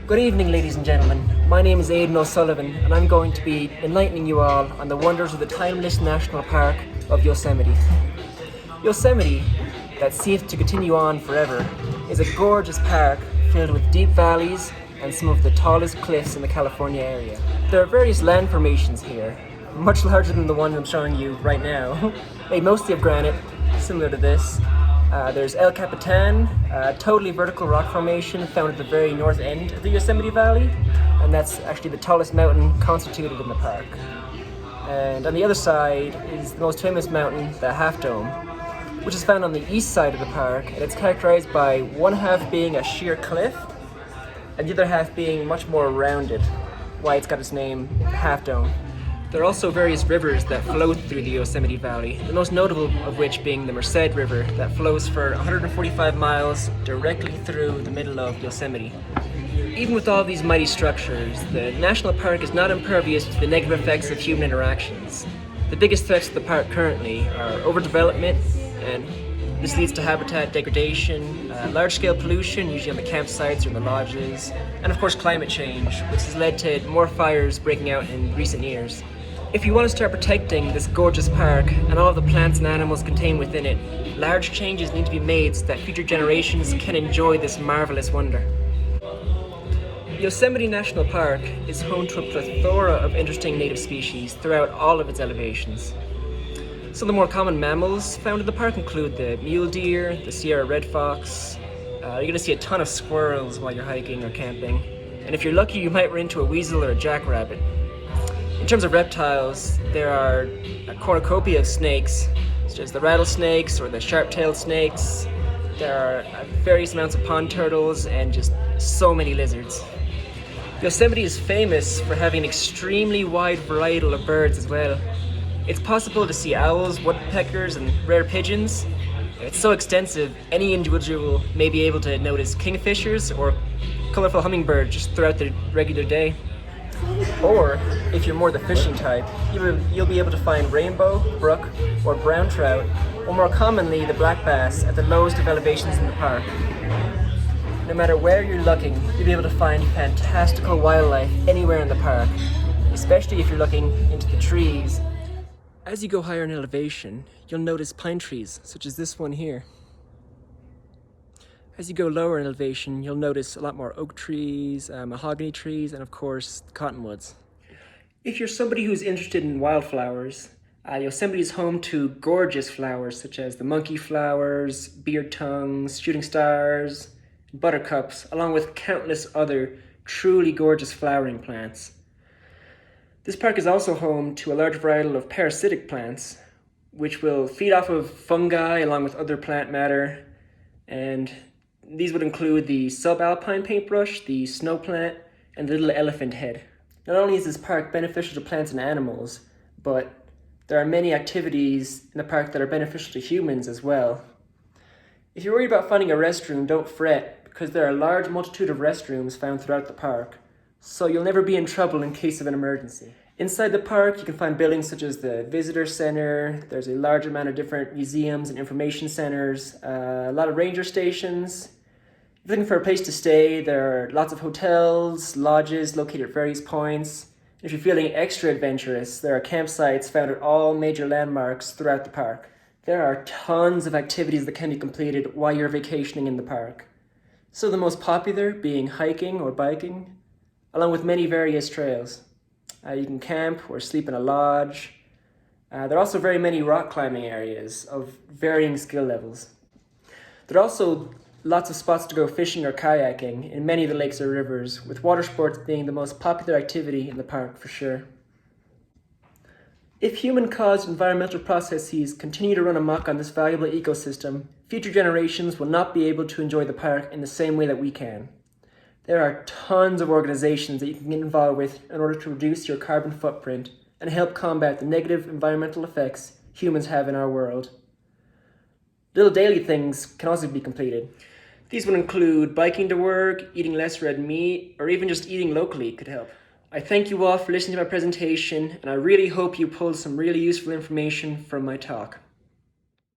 Good evening, ladies and gentlemen. My name is Aidan O'Sullivan, and I'm going to be enlightening you all on the wonders of the timeless National Park of Yosemite. Yosemite, that seems to continue on forever, is a gorgeous park filled with deep valleys and some of the tallest cliffs in the California area. There are various land formations here, much larger than the one I'm showing you right now, made mostly of granite, similar to this. There's El Capitan, a totally vertical rock formation found at the very north end of the Yosemite Valley, and that's actually the tallest mountain constituted in the park. And on the other side is the most famous mountain, the Half Dome, which is found on the east side of the park, and it's characterized by one half being a sheer cliff, and the other half being much more rounded, why it's got its name, Half Dome. There are also various rivers that flow through the Yosemite Valley, the most notable of which being the Merced River that flows for 145 miles directly through the middle of Yosemite. Even with all these mighty structures, the national park is not impervious to the negative effects of human interactions. The biggest threats to the park currently are overdevelopment, and this leads to habitat degradation, large-scale pollution, usually on the campsites or in the lodges, and of course climate change, which has led to more fires breaking out in recent years. If you want to start protecting this gorgeous park and all of the plants and animals contained within it, large changes need to be made so that future generations can enjoy this marvelous wonder. Yosemite National Park is home to a plethora of interesting native species throughout all of its elevations. Some of the more common mammals found in the park include the mule deer, the Sierra red fox. You're going to see a ton of squirrels while you're hiking or camping. And if you're lucky, you might run into a weasel or a jackrabbit. In terms of reptiles, there are a cornucopia of snakes, such as the rattlesnakes or the sharp-tailed snakes. There are various amounts of pond turtles and just so many lizards. Yosemite is famous for having an extremely wide varietal of birds as well. It's possible to see owls, woodpeckers, and rare pigeons. It's so extensive, any individual may be able to notice kingfishers or colorful hummingbirds just throughout the regular day. Or, if you're more the fishing type, you'll be able to find rainbow, brook, or brown trout, or more commonly the black bass at the lowest of elevations in the park. No matter where you're looking, you'll be able to find fantastical wildlife anywhere in the park, especially if you're looking into the trees. As you go higher in elevation, you'll notice pine trees, such as this one here. As you go lower in elevation, you'll notice a lot more oak trees, mahogany trees, and of course, cottonwoods. If you're somebody who's interested in wildflowers, Yosemite is home to gorgeous flowers such as the monkey flowers, beard tongues, shooting stars, buttercups, along with countless other truly gorgeous flowering plants. This park is also home to a large variety of parasitic plants, which will feed off of fungi along with other plant matter, and these would include the subalpine paintbrush, the snow plant, and the little elephant head. Not only is this park beneficial to plants and animals, but there are many activities in the park that are beneficial to humans as well. If you're worried about finding a restroom, don't fret, because there are a large multitude of restrooms found throughout the park, so you'll never be in trouble in case of an emergency. Inside the park, you can find buildings such as the Visitor Center. There's a large amount of different museums and information centers, a lot of ranger stations. If you're looking for a place to stay, there are lots of hotels, lodges located at various points. If you're feeling extra adventurous, there are campsites found at all major landmarks throughout the park. There are tons of activities that can be completed while you're vacationing in the park. So the most popular being hiking or biking, along with many various trails. You can camp or sleep in a lodge. There are also very many rock climbing areas of varying skill levels. There are also lots of spots to go fishing or kayaking in many of the lakes or rivers, with water sports being the most popular activity in the park for sure. If human-caused environmental processes continue to run amok on this valuable ecosystem, future generations will not be able to enjoy the park in the same way that we can. There are tons of organizations that you can get involved with in order to reduce your carbon footprint and help combat the negative environmental effects humans have in our world. Little daily things can also be completed. These would include biking to work, eating less red meat, or even just eating locally could help. I thank you all for listening to my presentation, and I really hope you pulled some really useful information from my talk.